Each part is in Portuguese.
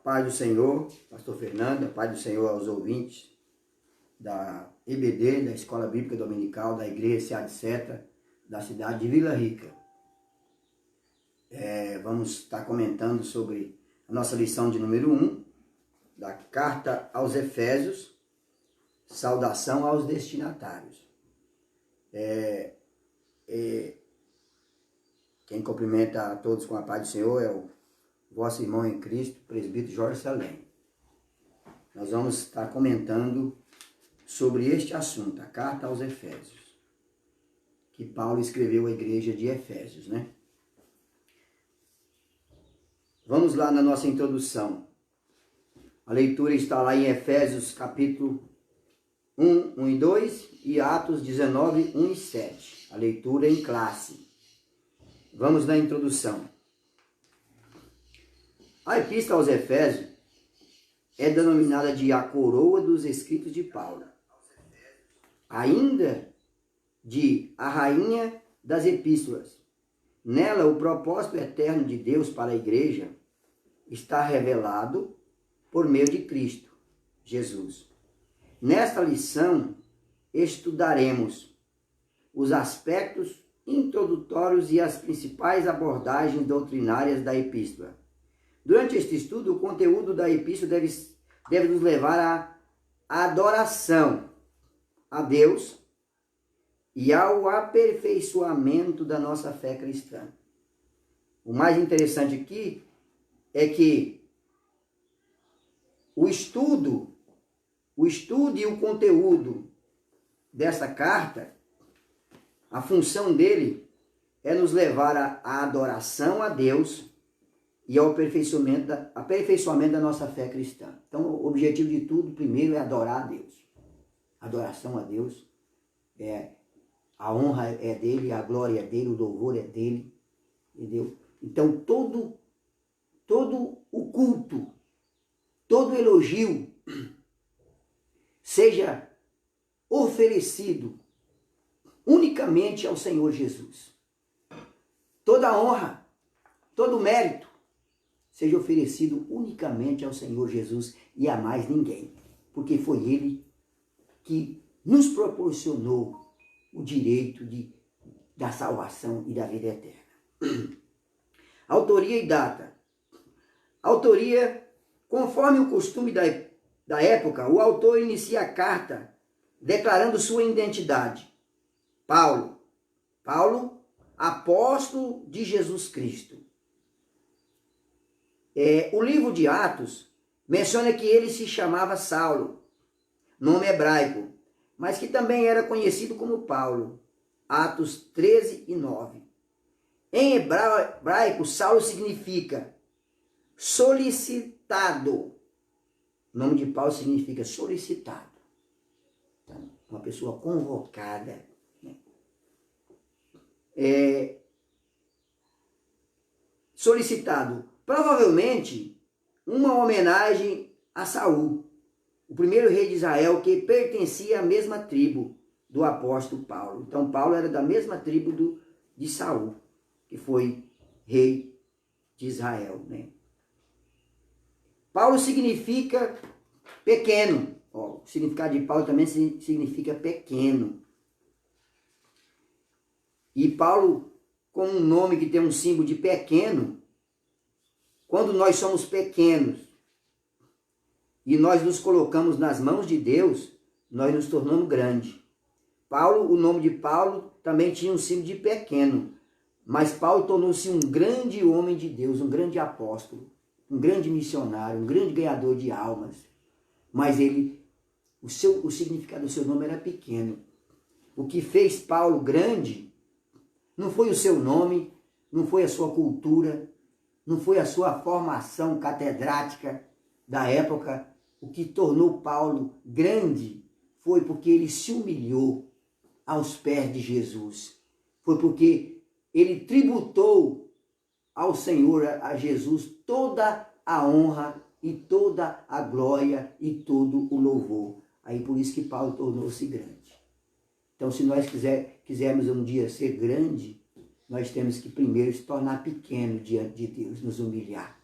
Paz do Senhor, Pastor Fernando, a paz do Senhor aos ouvintes da EBD, da Escola Bíblica Dominical, da Igreja Seara de Seta, da cidade de Vila Rica. Vamos estar comentando sobre a nossa lição de número 1, da Carta aos Efésios, saudação aos destinatários. Quem cumprimenta a todos com a paz do Senhor é o vosso irmão em Cristo, presbítero Jorge Salem. Nós vamos estar comentando sobre este assunto, a Carta aos Efésios, que Paulo escreveu à igreja de Efésios, né? Vamos lá na nossa introdução. A leitura está lá em Efésios capítulo 1 e 2 e Atos 19, 1 e 7. A leitura em classe. Vamos na introdução. A Epístola aos Efésios é denominada de a coroa dos escritos de Paulo, ainda de a rainha das epístolas. Nela, o propósito eterno de Deus para a igreja está revelado por meio de Cristo, Jesus. Nesta lição, estudaremos os aspectos introdutórios e as principais abordagens doutrinárias da epístola. Durante este estudo, o conteúdo da epístola deve nos levar à adoração a Deus e ao aperfeiçoamento da nossa fé cristã. O mais interessante aqui é que o estudo e o conteúdo dessa carta, a função dele é nos levar à adoração a Deus e ao aperfeiçoamento da nossa fé cristã. Então, o objetivo de tudo, primeiro, é adorar a Deus. Adoração a Deus, a honra é dele, a glória é dele, o louvor é dele, entendeu? Então, todo o culto, todo elogio, seja oferecido unicamente ao Senhor Jesus. Toda honra, todo mérito, seja oferecido unicamente ao Senhor Jesus e a mais ninguém, porque foi Ele que nos proporcionou o direito da salvação e da vida eterna. Autoria e data. Autoria, conforme o costume da época, o autor inicia a carta declarando sua identidade. Paulo, apóstolo de Jesus Cristo. O livro de Atos menciona que ele se chamava Saulo, nome hebraico, mas que também era conhecido como Paulo. Atos 13 e 9. Em hebraico, Saulo significa solicitado. O nome de Paulo significa solicitado. Então, uma pessoa convocada. Né? Solicitado. Provavelmente uma homenagem a Saul, o primeiro rei de Israel, que pertencia à mesma tribo do apóstolo Paulo. Então Paulo era da mesma tribo de Saul, que foi rei de Israel, né? Paulo significa pequeno. O significado de Paulo também significa pequeno. E Paulo, com um nome que tem um símbolo de pequeno, quando nós somos pequenos e nós nos colocamos nas mãos de Deus, nós nos tornamos grandes. O nome de Paulo também tinha um símbolo de pequeno, mas Paulo tornou-se um grande homem de Deus, um grande apóstolo, um grande missionário, um grande ganhador de almas. Mas o significado do seu nome era pequeno. O que fez Paulo grande não foi o seu nome, não foi a sua cultura, não foi a sua formação catedrática da época. O que tornou Paulo grande foi porque ele se humilhou aos pés de Jesus. Foi porque ele tributou ao Senhor, a Jesus, toda a honra e toda a glória e todo o louvor. Aí por isso que Paulo tornou-se grande. Então, se nós quisermos um dia ser grande, nós temos que primeiro se tornar pequeno diante de Deus, nos humilhar.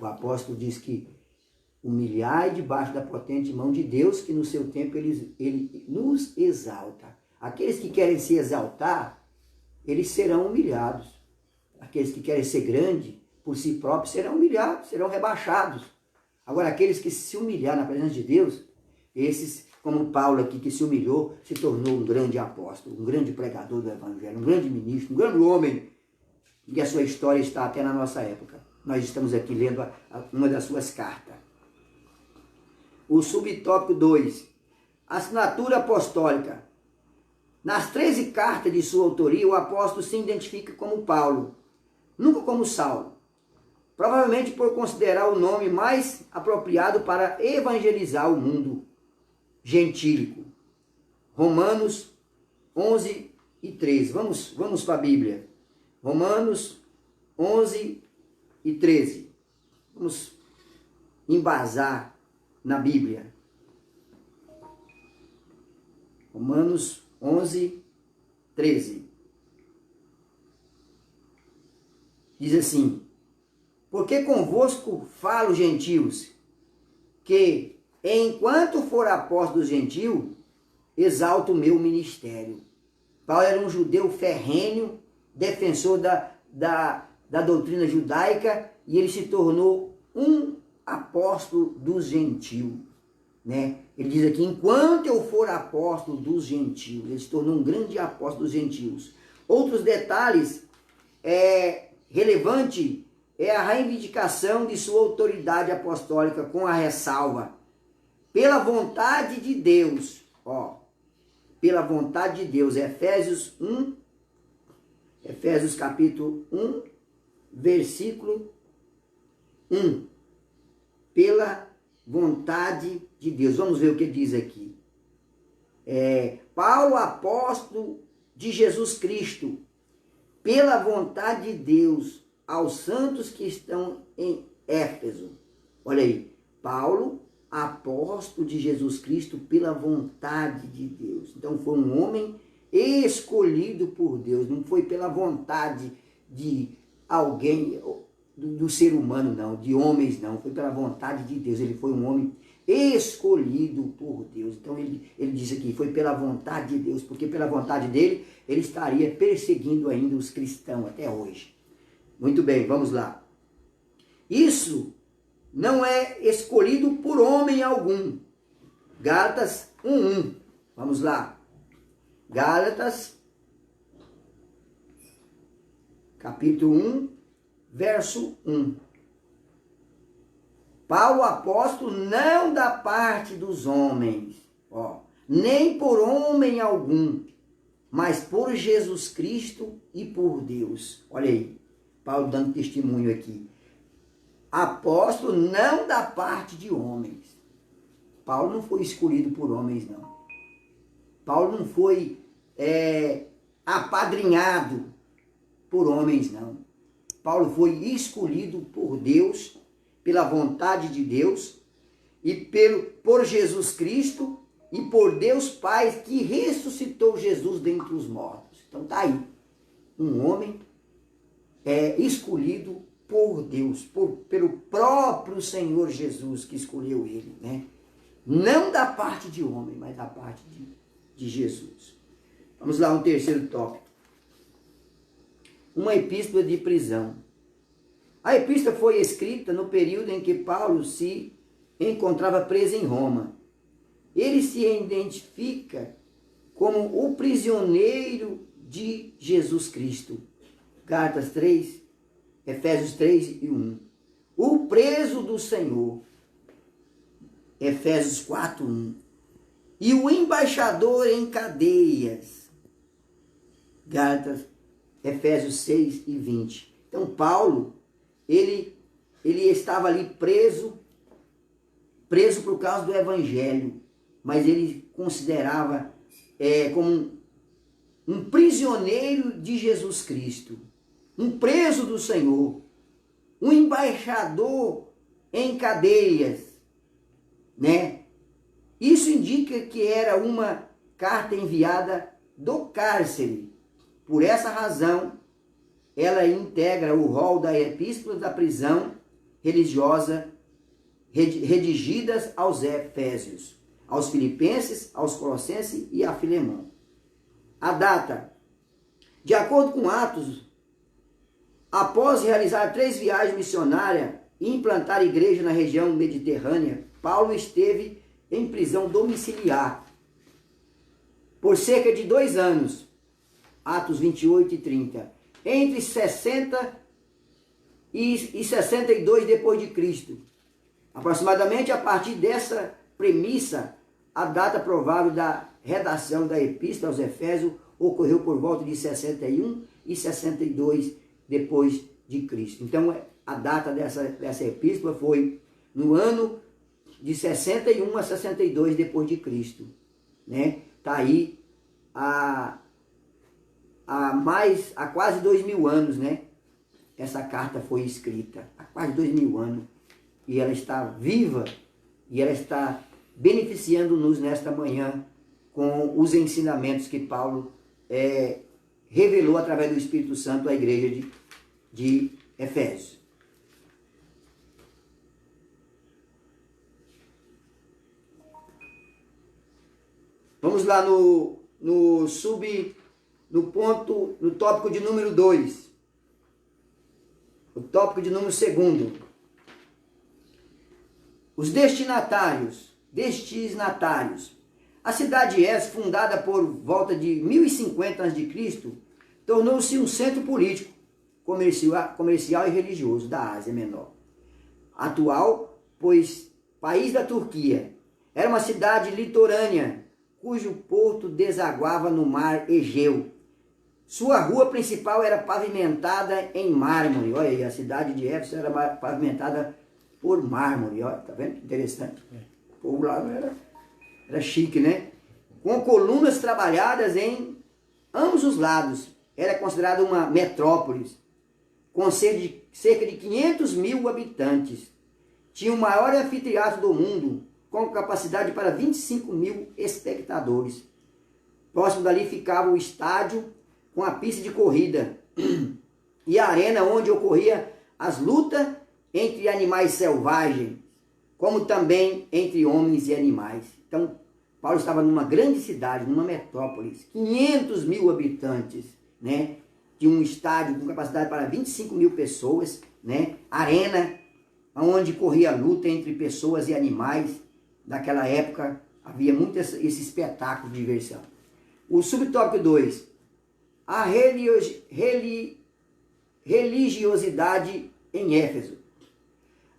O apóstolo diz que humilhai debaixo da potente mão de Deus, que no seu tempo ele nos exalta. Aqueles que querem se exaltar, eles serão humilhados. Aqueles que querem ser grandes por si próprios serão humilhados, serão rebaixados. Agora, aqueles que se humilhar na presença de Deus, esses, como Paulo aqui, que se humilhou, se tornou um grande apóstolo, um grande pregador do evangelho, um grande ministro, um grande homem, e a sua história está até na nossa época. Nós estamos aqui lendo uma das suas cartas. O subtópico 2, assinatura apostólica. Nas 13 cartas de sua autoria, o apóstolo se identifica como Paulo, nunca como Saulo. Provavelmente por considerar o nome mais apropriado para evangelizar o mundo gentílico. Romanos 11 e 13. Vamos para a Bíblia. Romanos 11 e 13. Vamos embasar na Bíblia. Romanos 11, 13. Diz assim: porque convosco falo, gentios, que enquanto for apóstolo dos gentios, exalto o meu ministério. Paulo era um judeu ferrenho, defensor da doutrina judaica, e ele se tornou um apóstolo dos gentios, né? Ele diz aqui, enquanto eu for apóstolo dos gentios, ele se tornou um grande apóstolo dos gentios. Outros detalhes relevante é a reivindicação de sua autoridade apostólica com a ressalva, pela vontade de Deus, pela vontade de Deus, Efésios capítulo 1, versículo 1, pela vontade de Deus. Vamos ver o que diz aqui. Paulo, apóstolo de Jesus Cristo, pela vontade de Deus, aos santos que estão em Éfeso. Olha aí, Paulo, apóstolo de Jesus Cristo, pela vontade de Deus. Então foi um homem escolhido por Deus, não foi pela vontade de alguém, do ser humano não, de homens não, foi pela vontade de Deus. Ele foi um homem escolhido por Deus. Então ele diz aqui, foi pela vontade de Deus, porque pela vontade dele, ele estaria perseguindo ainda os cristãos até hoje. Muito bem, vamos lá. Isso não é escolhido por homem algum. Gálatas 1:1. Vamos lá. Gálatas, capítulo 1, verso 1. Paulo, apóstolo, não da parte dos homens, nem por homem algum, mas por Jesus Cristo e por Deus. Olha aí, Paulo dando testemunho aqui. Apóstolo não da parte de homens. Paulo não foi escolhido por homens, não. Paulo não foi apadrinhado por homens, não. Paulo foi escolhido por Deus, pela vontade de Deus, e por Jesus Cristo, e por Deus Pai, que ressuscitou Jesus dentre os mortos. Então tá aí, um homem escolhido por Deus, pelo próprio Senhor Jesus que escolheu ele, né? Não da parte de homem, mas da parte de Jesus. Vamos lá, um terceiro tópico. Uma epístola de prisão. A epístola foi escrita no período em que Paulo se encontrava preso em Roma. Ele se identifica como o prisioneiro de Jesus Cristo. Gálatas 3, Efésios 3:1. O preso do Senhor. Efésios 4:1. E o embaixador em cadeias. Gálatas, Efésios 6:20. Então Paulo, ele estava ali preso por causa do evangelho, mas ele considerava como um prisioneiro de Jesus Cristo, um preso do Senhor, um embaixador em cadeias, né? Isso indica que era uma carta enviada do cárcere. Por essa razão, ela integra o rol da epístola da prisão religiosa redigidas aos Efésios, aos Filipenses, aos Colossenses e a Filemão. A data, de acordo com Atos, após realizar 3 viagens missionárias e implantar igreja na região mediterrânea, Paulo esteve em prisão domiciliar por cerca de 2 anos, Atos 28 e 30, entre 60 e 62 depois de Cristo. Aproximadamente a partir dessa premissa, a data provável da redação da Epístola aos Efésios ocorreu por volta de 61 e 62 depois de Cristo. Então, a data dessa epístola foi no ano de 61 a 62 depois de Cristo, né? Tá aí há quase 2000 anos, né? Essa carta foi escrita há quase 2000 anos e ela está viva e ela está beneficiando-nos nesta manhã com os ensinamentos que Paulo revelou através do Espírito Santo à igreja de Efésios. Vamos lá no tópico de número 2. O tópico de número 2. Os destinatários. A cidade de Éfeso, fundada por volta de 1050 a.C., tornou-se um centro político, comercial e religioso da Ásia Menor. Atual, pois, país da Turquia. Era uma cidade litorânea, cujo porto desaguava no mar Egeu. Sua rua principal era pavimentada em mármore. Olha aí, a cidade de Éfeso era pavimentada por mármore. Olha, tá vendo que interessante? O povo lá era chique, né? Com colunas trabalhadas em ambos os lados. Era considerada uma metrópole, com cerca de 500 mil habitantes. Tinha o maior anfiteatro do mundo, com capacidade para 25 mil espectadores. Próximo dali ficava o estádio com a pista de corrida e a arena onde ocorria as lutas entre animais selvagens, como também entre homens e animais. Então, Paulo estava numa grande cidade, numa metrópole, 500 mil habitantes, né? De um estádio com capacidade para 25 mil pessoas, né? Arena, onde corria a luta entre pessoas e animais. Naquela época havia muito esse espetáculo de diversão. O subtópico 2, a religiosidade em Éfeso.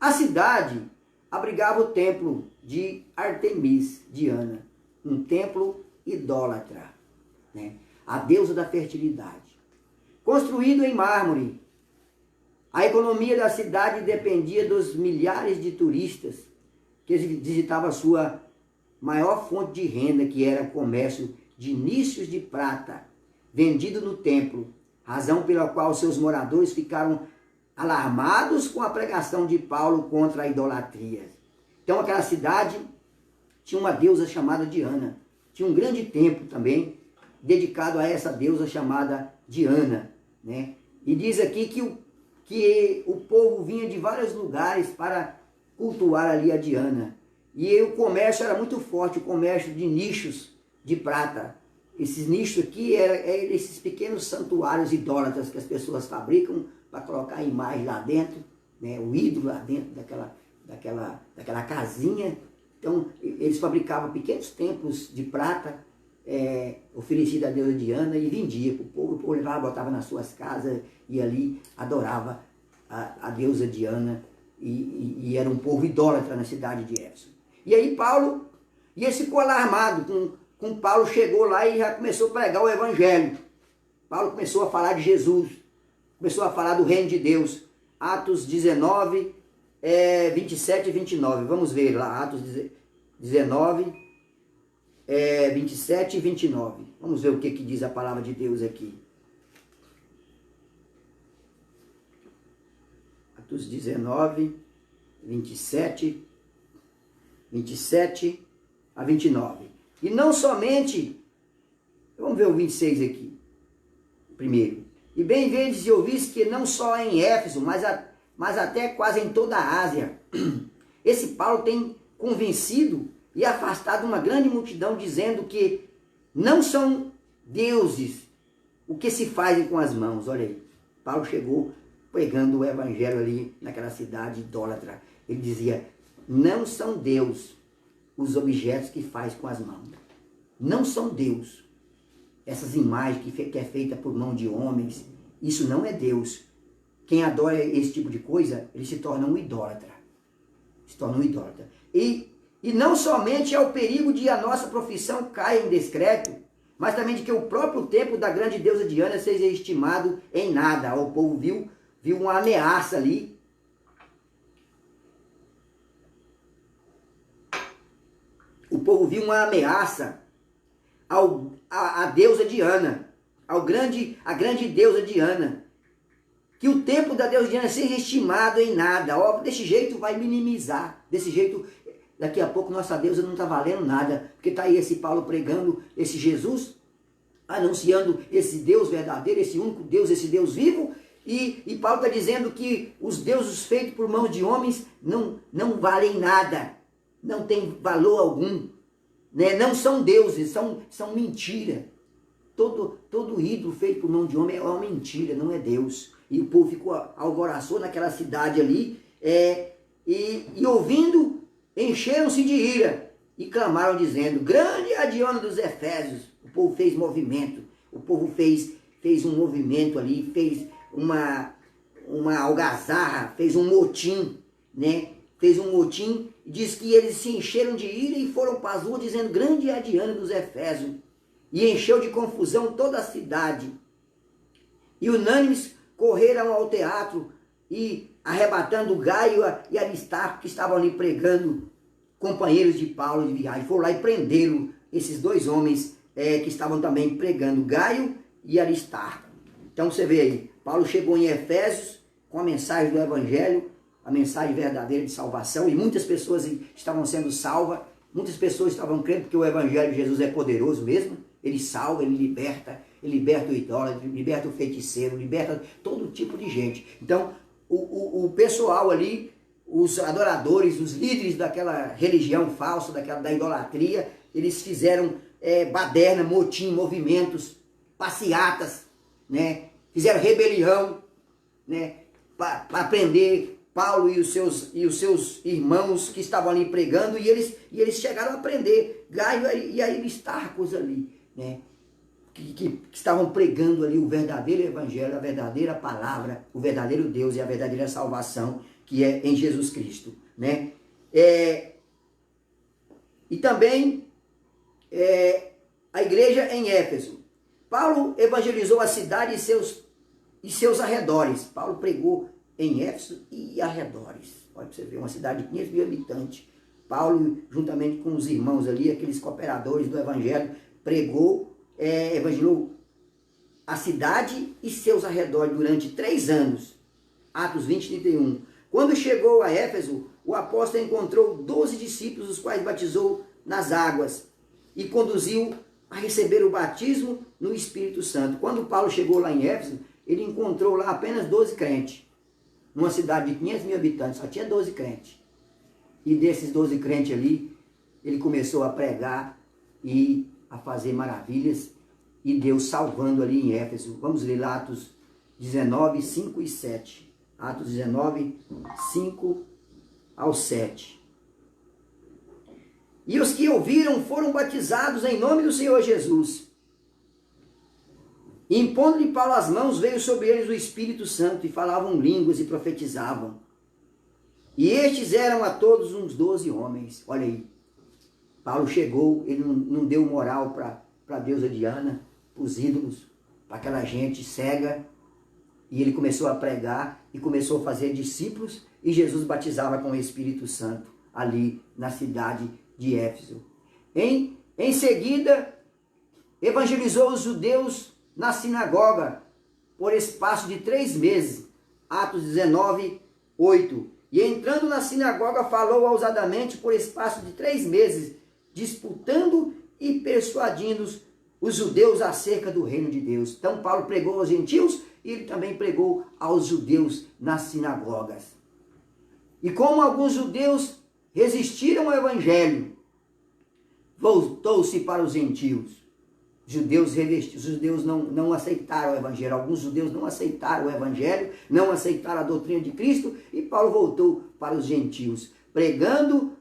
A cidade abrigava o templo de Artemis, Diana, um templo idólatra, né? A deusa da fertilidade. Construído em mármore, a economia da cidade dependia dos milhares de turistas que visitavam a sua maior fonte de renda, que era o comércio de nichos de prata, vendido no templo, razão pela qual seus moradores ficaram alarmados com a pregação de Paulo contra a idolatria. Então aquela cidade tinha uma deusa chamada Diana, tinha um grande templo também, dedicado a essa deusa chamada Diana, né? E diz aqui que o povo vinha de vários lugares para cultuar ali a Diana. E o comércio era muito forte, o comércio de nichos de prata. Esses nichos aqui eram esses pequenos santuários idólatras que as pessoas fabricam para colocar a imagem lá dentro, né? O ídolo lá dentro daquela casinha. Então, eles fabricavam pequenos templos de prata, oferecido à deusa Diana e vendia para o povo levava, botava nas suas casas e ali adorava a deusa Diana e era um povo idólatra na cidade de Éfeso. E aí eles ficou alarmado com Paulo, chegou lá e já começou a pregar o evangelho. Paulo começou a falar de Jesus, começou a falar do reino de Deus. Atos 19, 27 e 29, vamos ver lá, Atos 19, 27 e 29. Vamos ver o que diz a palavra de Deus aqui. Atos 19, 27 a 29. E não somente, vamos ver o 26 aqui, primeiro. E bem vedes e ouvis que não só em Éfeso, mas até quase em toda a Ásia. Esse Paulo tem convencido e afastado uma grande multidão, dizendo que não são deuses o que se fazem com as mãos. Olha aí, Paulo chegou pregando o evangelho ali naquela cidade idólatra. Ele dizia, não são Deus os objetos que faz com as mãos. Não são Deus. Essas imagens que é feita por mão de homens, isso não é Deus. Quem adora esse tipo de coisa, ele se torna um idólatra. Se torna um idólatra. E não somente é o perigo de a nossa profissão cair em descrédito, mas também de que o próprio templo da grande deusa Diana seja estimado em nada. O povo viu uma ameaça ali. O povo viu uma ameaça à deusa Diana, a grande deusa Diana. Que o templo da deusa Diana seja estimado em nada. Ó, desse jeito vai minimizar. Desse jeito, daqui a pouco nossa deusa não está valendo nada. Porque está aí esse Paulo pregando esse Jesus, anunciando esse Deus verdadeiro, esse único Deus, esse Deus vivo. E Paulo está dizendo que os deuses feitos por mãos de homens não valem nada. Não tem valor algum. Né? Não são deuses, são mentira. Todo ídolo feito por mão de homem é uma mentira, não é Deus. E o povo ficou alvoroçou naquela cidade ali, e ouvindo, encheram-se de ira e clamaram dizendo, grande é a Diana dos Efésios. O povo fez movimento, o povo fez um movimento ali, fez uma algazarra, fez um motim, né? Fez um motim, diz que eles se encheram de ira e foram para as ruas dizendo, grande é a Diana dos Efésios. E encheu de confusão toda a cidade. E unânimes correram ao teatro e arrebatando Gaio e Aristarco, que estavam ali pregando, companheiros de Paulo de viagem. Foram lá e prenderam esses dois homens que estavam também pregando, Gaio e Aristarco. Então você vê aí, Paulo chegou em Efésios com a mensagem do Evangelho, a mensagem verdadeira de salvação, e muitas pessoas estavam sendo salvas, muitas pessoas estavam crendo que o Evangelho de Jesus é poderoso mesmo. Ele salva, ele liberta o idólatra, liberta o feiticeiro, liberta todo tipo de gente. Então, o pessoal ali, os adoradores, os líderes daquela religião falsa, da idolatria, eles fizeram baderna, motim, movimentos, passeatas, né? Fizeram rebelião, né? Para prender Paulo e os seus irmãos que estavam ali pregando, e eles chegaram a prender Gaio e Aristarcos ali, né? Que estavam pregando ali o verdadeiro evangelho, a verdadeira palavra, o verdadeiro Deus e a verdadeira salvação, que é em Jesus Cristo, né? E também a igreja em Éfeso. Paulo evangelizou a cidade e seus arredores. Paulo pregou em Éfeso e arredores. Pode você ver, uma cidade de 500 mil habitantes. Paulo, juntamente com os irmãos ali, aqueles cooperadores do evangelho, evangelizou a cidade e seus arredores durante 3 anos. Atos 20, 31. Quando chegou a Éfeso, o apóstolo encontrou 12 discípulos, os quais batizou nas águas e conduziu a receber o batismo no Espírito Santo. Quando Paulo chegou lá em Éfeso, ele encontrou lá apenas 12 crentes. Numa cidade de 500 mil habitantes, só tinha 12 crentes. E desses 12 crentes ali, ele começou a pregar e a fazer maravilhas, e Deus salvando ali em Éfeso. Vamos ler lá Atos 19, 5 e 7. Atos 19, 5 ao 7. E os que ouviram foram batizados em nome do Senhor Jesus. E impondo-lhe Paulo as mãos, veio sobre eles o Espírito Santo, e falavam línguas e profetizavam. E estes eram a todos uns 12 homens. Olha aí, Paulo chegou, ele não deu moral para a deusa Diana, para os ídolos, para aquela gente cega, e ele começou a pregar e começou a fazer discípulos, e Jesus batizava com o Espírito Santo ali na cidade de Éfeso. Em seguida, evangelizou os judeus na sinagoga por espaço de 3 meses. Atos 19, 8. E entrando na sinagoga, falou ousadamente por espaço de 3 meses, disputando e persuadindo os judeus acerca do reino de Deus. Então Paulo pregou aos gentios e ele também pregou aos judeus nas sinagogas. E como alguns judeus resistiram ao evangelho, voltou-se para os gentios. Os judeus não aceitaram o evangelho. Alguns judeus não aceitaram o evangelho, não aceitaram a doutrina de Cristo, e Paulo voltou para os gentios, pregando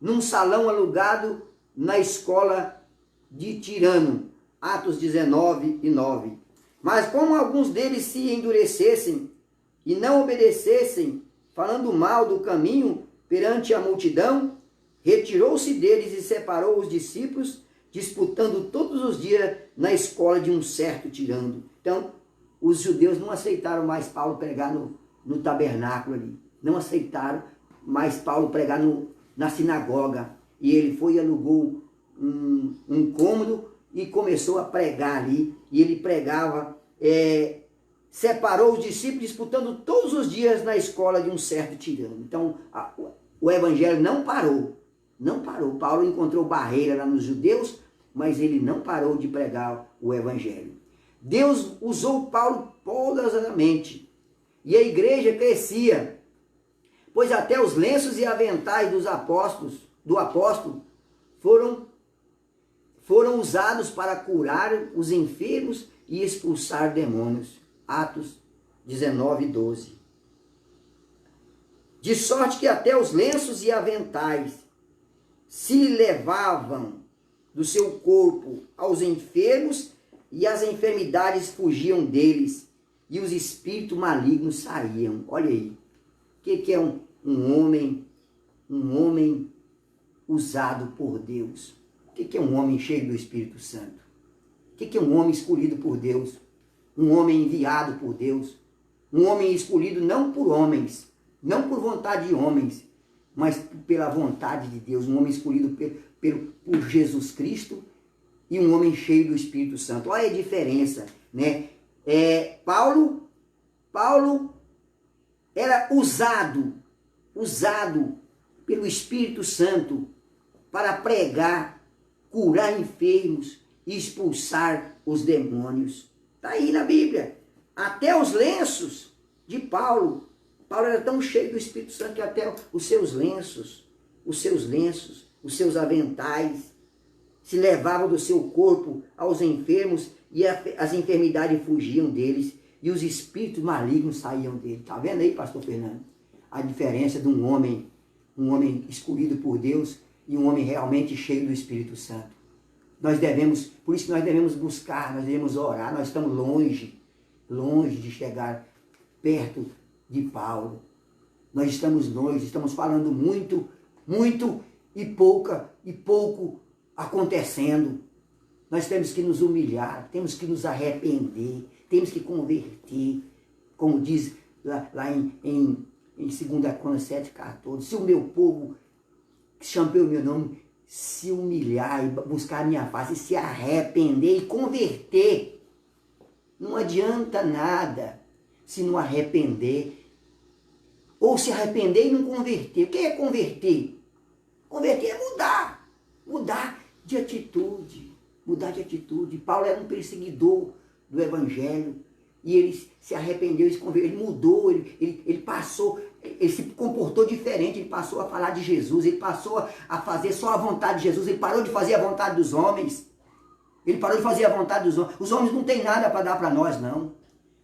num salão alugado na escola de Tirano. Atos 19:9. Mas como alguns deles se endurecessem e não obedecessem, falando mal do caminho perante a multidão, retirou-se deles e separou os discípulos, disputando todos os dias na escola de um certo tirano. Então, os judeus não aceitaram mais Paulo pregar no tabernáculo ali. Não aceitaram mais Paulo pregar na sinagoga. E ele foi e alugou um cômodo e começou a pregar ali. E ele pregava, separou os discípulos, disputando todos os dias na escola de um certo tirano. Então, o evangelho não parou. Não parou. Paulo encontrou barreira lá nos judeus, mas ele não parou de pregar o evangelho. Deus usou Paulo poderosamente. E a igreja crescia, pois até os lenços e aventais do apóstolo foram usados para curar os enfermos e expulsar demônios. Atos 19:12. De sorte que até os lenços e aventais se levavam do seu corpo aos enfermos, e as enfermidades fugiam deles, e os espíritos malignos saíam. Olha aí, o que é um homem usado por Deus? O que é um homem cheio do Espírito Santo? O que é um homem escolhido por Deus? Um homem enviado por Deus? Um homem escolhido não por homens, não por vontade de homens, mas pela vontade de Deus. Um homem escolhido por Jesus Cristo e um homem cheio do Espírito Santo. Olha a diferença, né? Paulo era usado pelo Espírito Santo para pregar, curar enfermos e expulsar os demônios. Está aí na Bíblia. Até os lenços de Paulo era tão cheio do Espírito Santo que até os seus lenços, os seus aventais, se levavam do seu corpo aos enfermos, e as enfermidades fugiam deles, e os espíritos malignos saíam dele. Está vendo aí, pastor Fernando? A diferença de um homem escolhido por Deus e um homem realmente cheio do Espírito Santo. Por isso que nós devemos buscar, nós devemos orar. Nós estamos longe de chegar perto de Paulo. Nós estamos longe, estamos falando muito e pouco acontecendo. Nós temos que nos humilhar, temos que nos arrepender, temos que converter, como diz lá em 2 Crônicas 7:14. Se o meu povo, que chama pelo meu nome, se humilhar e buscar a minha face, se arrepender e converter, não adianta nada se não arrepender, ou se arrepender e não converter. O que é converter? Converter é mudar de atitude, Paulo era um perseguidor do evangelho, e ele se arrependeu e se converteu, ele mudou, ele passou, ele se comportou diferente, ele passou a falar de Jesus, ele passou a fazer só a vontade de Jesus, ele parou de fazer a vontade dos homens, Os homens não têm nada para dar para nós, não.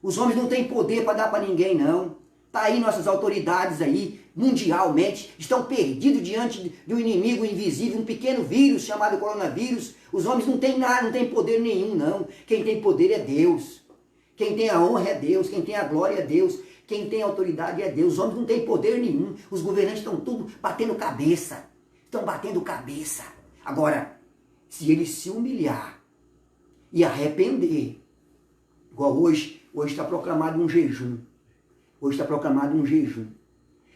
Os homens não têm poder para dar para ninguém, não. Está aí nossas autoridades aí, mundialmente, estão perdidos diante de um inimigo invisível, um pequeno vírus chamado coronavírus. Os homens não têm nada, não têm poder nenhum, não. Quem tem poder é Deus. Quem tem a honra é Deus, quem tem a glória é Deus, quem tem a autoridade é Deus. Os homens não têm poder nenhum, os governantes estão tudo batendo cabeça. Agora, se ele se humilhar e arrepender, igual hoje está proclamado um jejum.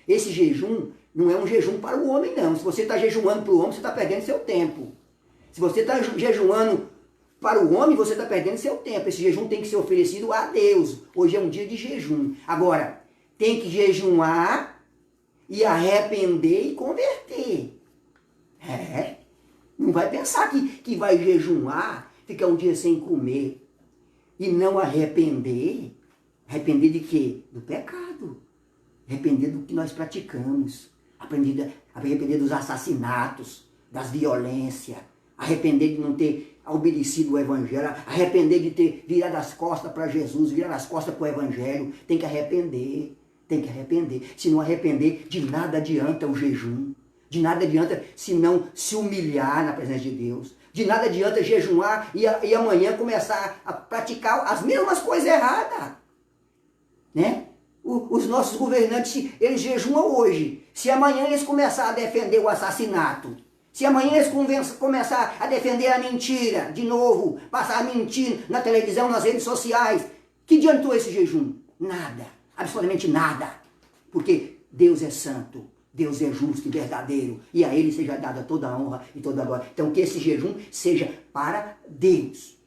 Esse jejum não é um jejum para o homem, não. Se você está jejuando para o homem, você está perdendo seu tempo. Se você está jejuando para o homem, você está perdendo seu tempo. Esse jejum tem que ser oferecido a Deus. Hoje é um dia de jejum. Agora, tem que jejuar e arrepender e converter. Não vai pensar que vai jejuar, ficar um dia sem comer e não arrepender. Arrepender de quê? Do pecado. arrepender do que nós praticamos, arrepender dos assassinatos, das violências, arrepender de não ter obedecido o Evangelho, arrepender de ter virado as costas para Jesus, virado as costas para o Evangelho. Tem que arrepender, tem que arrepender. Se não arrepender, de nada adianta o jejum, de nada adianta se não se humilhar na presença de Deus, de nada adianta jejuar e amanhã começar a praticar as mesmas coisas erradas, né? Os nossos governantes, eles jejuam hoje. Se amanhã eles começarem a defender o assassinato, se amanhã eles começarem a defender a mentira, de novo, passar a mentir na televisão, nas redes sociais, que adiantou esse jejum? Nada, absolutamente nada. Porque Deus é santo, Deus é justo e verdadeiro, e a Ele seja dada toda a honra e toda a glória. Então que esse jejum seja para Deus,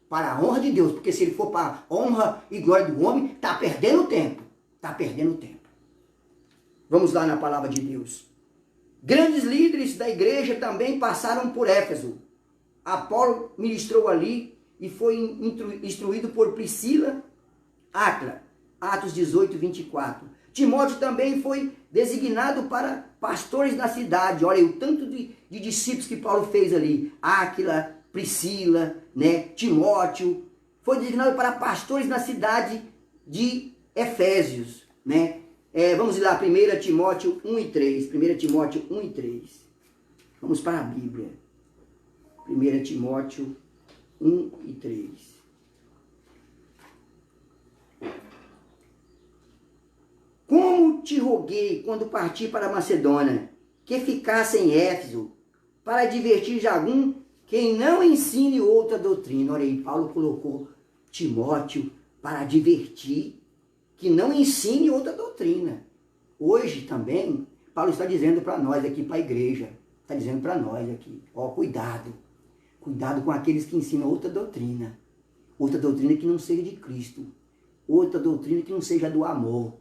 para a honra de Deus, porque se ele for para a honra e glória do homem, está perdendo tempo. Está perdendo tempo. Vamos lá na palavra de Deus. Grandes líderes da igreja também passaram por Éfeso. Apolo ministrou ali e foi instruído por Priscila, Áquila. Atos 18, 24. Timóteo também foi designado para pastores na cidade. Olha aí o tanto de discípulos que Paulo fez ali. Áquila, Priscila, né? Timóteo. Foi designado para pastores na cidade de Efésios, né? Vamos lá, 1 Timóteo 1 e 3. 1 Timóteo 1 e 3. Vamos para a Bíblia. 1 Timóteo 1 e 3. Como te roguei quando parti para a Macedônia, que ficasse em Éfeso, para advertir algum quem não ensine outra doutrina. Olha aí, Paulo colocou Timóteo para advertir que não ensine outra doutrina. Hoje também, Paulo está dizendo para nós aqui, para a igreja, está dizendo para nós aqui, ó, cuidado com aqueles que ensinam outra doutrina que não seja de Cristo, outra doutrina que não seja do amor.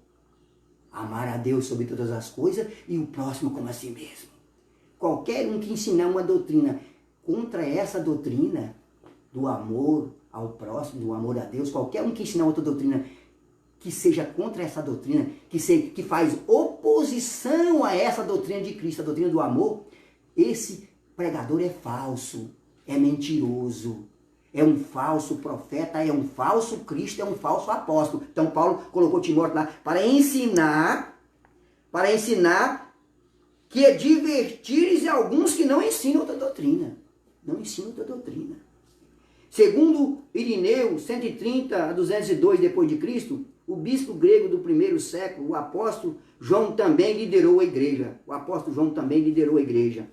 Amar a Deus sobre todas as coisas e o próximo como a si mesmo. Qualquer um que ensinar uma doutrina contra essa doutrina do amor ao próximo, do amor a Deus, qualquer um que ensinar outra doutrina que seja contra essa doutrina, que faz oposição a essa doutrina de Cristo, a doutrina do amor, esse pregador é falso, é mentiroso, é um falso profeta, é um falso Cristo, é um falso apóstolo. Então Paulo colocou Timóteo lá para ensinar que advertires alguns que não ensinam outra doutrina. Não ensinam outra doutrina. Segundo Irineu, 130 a 202 depois de Cristo, o bispo grego do primeiro século, o apóstolo João também liderou a igreja. O apóstolo João também liderou a igreja.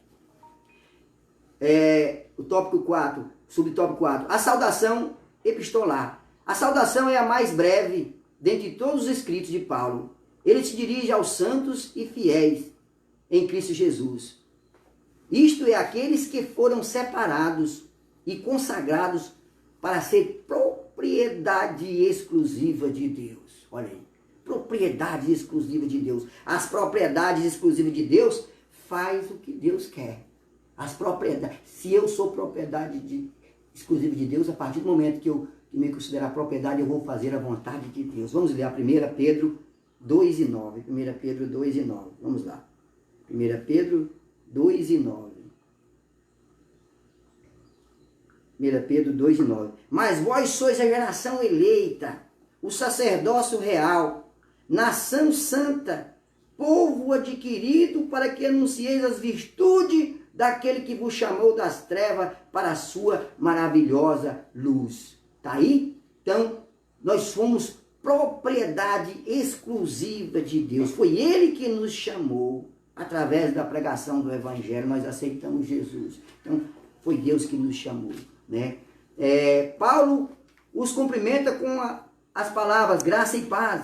O tópico 4, subtópico 4. A saudação epistolar. A saudação é a mais breve dentre todos os escritos de Paulo. Ele se dirige aos santos e fiéis em Cristo Jesus. Isto é, aqueles que foram separados e consagrados para ser propriedade exclusiva de Deus. Olha aí, propriedade exclusiva de Deus. As propriedades exclusivas de Deus faz o que Deus quer. As propriedades, se eu sou propriedade exclusiva de Deus, a partir do momento que eu me considerar propriedade, eu vou fazer a vontade de Deus. Vamos ler a 1 Pedro 2 e 9. 1 Pedro 2 e 9. Vamos lá. 1 Pedro 2 e 9. 1 Pedro 2 e 9. Mas vós sois a geração eleita, o sacerdócio real, nação santa, povo adquirido para que anuncieis as virtudes daquele que vos chamou das trevas para a sua maravilhosa luz. Está aí? Então, nós fomos propriedade exclusiva de Deus. Foi Ele que nos chamou. Através da pregação do Evangelho, nós aceitamos Jesus. Então, foi Deus que nos chamou, né? Paulo os cumprimenta com as palavras graça e paz.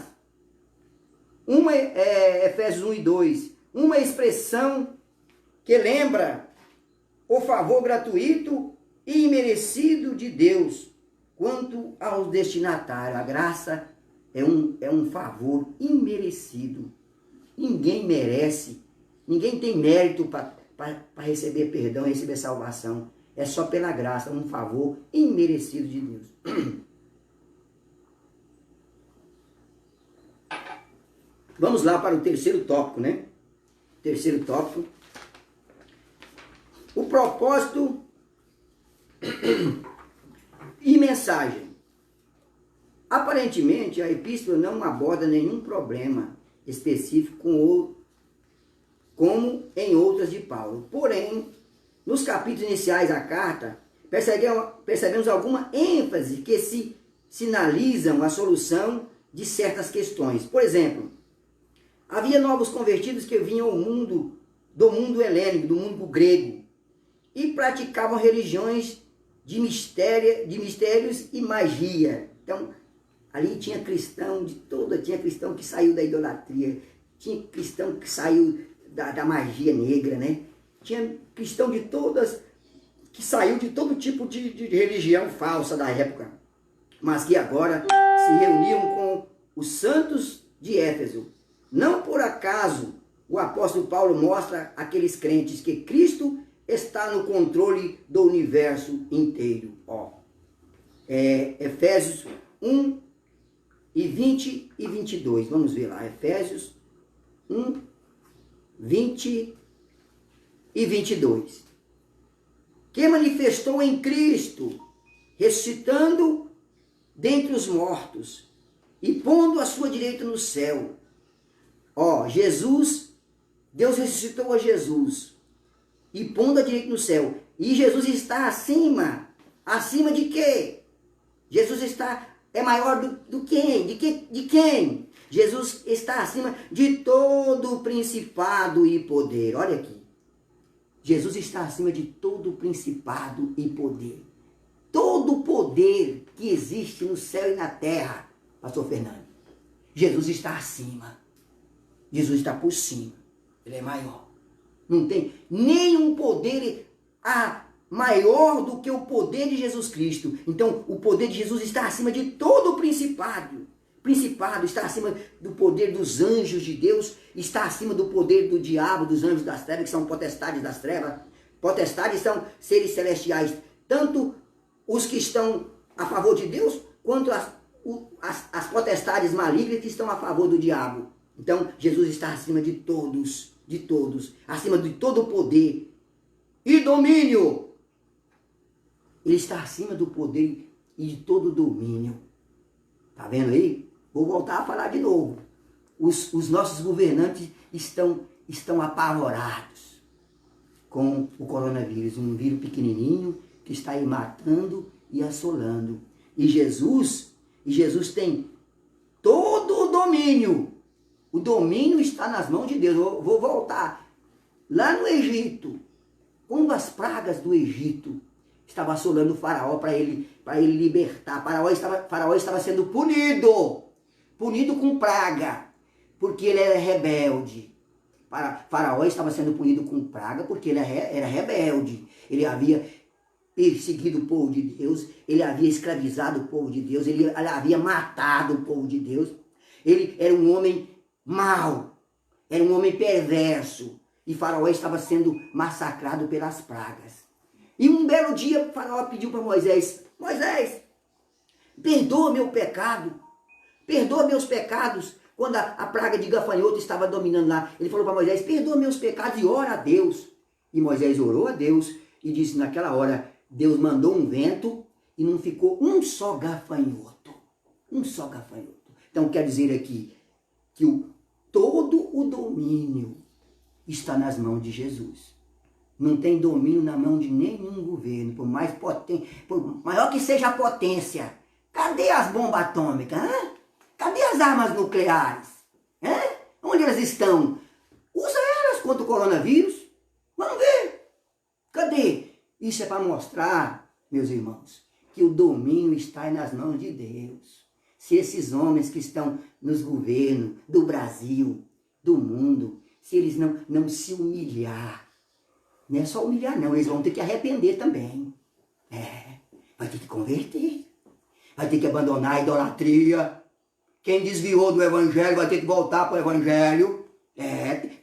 Uma Efésios 1 e 2. Uma expressão que lembra o favor gratuito e imerecido de Deus quanto aos destinatários. A graça é um favor imerecido. Ninguém merece, ninguém tem mérito para receber perdão, receber salvação. É só pela graça, um favor imerecido de Deus. Vamos lá para o terceiro tópico, né? Terceiro tópico. O propósito e mensagem. Aparentemente, a epístola não aborda nenhum problema específico como em outras de Paulo. Porém, nos capítulos iniciais da carta, percebemos alguma ênfase que se sinalizam a solução de certas questões. Por exemplo, havia novos convertidos que vinham do mundo helênico, do mundo grego, e praticavam religiões de mistérios e magia. Então, ali tinha cristão de toda, tinha cristão que saiu da idolatria, tinha cristão que saiu da magia negra, né? Tinha cristão de todas, que saiu de todo tipo de religião falsa da época, mas que agora se reuniam com os santos de Éfeso. Não por acaso o apóstolo Paulo mostra àqueles crentes que Cristo está no controle do universo inteiro. Efésios 1 e 20 e 22. Vamos ver lá. Efésios 1, 20 e 22. Que manifestou em Cristo, ressuscitando dentre os mortos e pondo a sua direita no céu. Jesus, Deus ressuscitou a Jesus e pondo a direita no céu. E Jesus está acima de quê? Jesus é maior do quem? De quem? Jesus está acima de todo principado e poder. Olha aqui. Jesus está acima de todo principado e poder. Todo poder que existe no céu e na terra, pastor Fernando. Jesus está acima. Jesus está por cima. Ele é maior. Não tem nenhum poder maior do que o poder de Jesus Cristo. Então, o poder de Jesus está acima de todo o principado. Principado está acima do poder dos anjos de Deus, está acima do poder do diabo, dos anjos das trevas, que são potestades das trevas. Potestades são seres celestiais, tanto os que estão a favor de Deus, quanto as potestades malignas que estão a favor do diabo. Então, Jesus está acima de todos, acima de todo o poder e domínio. Ele está acima do poder e de todo o domínio. Tá vendo aí? Vou voltar a falar de novo. Os nossos governantes estão apavorados com o coronavírus, um vírus pequenininho que está aí matando e assolando. E Jesus tem todo o domínio. O domínio está nas mãos de Deus. Eu vou voltar. Lá no Egito, quando as pragas do Egito estavam assolando o faraó para ele libertar, faraó estava sendo punido com praga, porque ele era rebelde. Faraó estava sendo punido com praga porque ele era rebelde. Ele havia perseguido o povo de Deus, ele havia escravizado o povo de Deus, ele havia matado o povo de Deus. Ele era um homem mau, era um homem perverso, e Faraó estava sendo massacrado pelas pragas. E um belo dia, Faraó pediu para Moisés: Moisés, perdoa meu pecado, perdoa meus pecados. Quando a praga de gafanhoto estava dominando lá, ele falou para Moisés: perdoa meus pecados e ora a Deus. E Moisés orou a Deus e disse: naquela hora, Deus mandou um vento e não ficou um só gafanhoto. Um só gafanhoto. Então quer dizer aqui que todo o domínio está nas mãos de Jesus. Não tem domínio na mão de nenhum governo, por maior que seja a potência. Cadê as bombas atômicas? Hein? Cadê as armas nucleares? Hein? Onde elas estão? Usa elas contra o coronavírus. Vamos ver. Cadê? Isso é para mostrar, meus irmãos, que o domínio está nas mãos de Deus. Se esses homens que estão nos governos do Brasil, do mundo, se eles não se humilhar, não é só humilhar não, eles vão ter que arrepender também. Vai ter que converter, vai ter que abandonar a idolatria. Quem desviou do evangelho vai ter que voltar para o evangelho.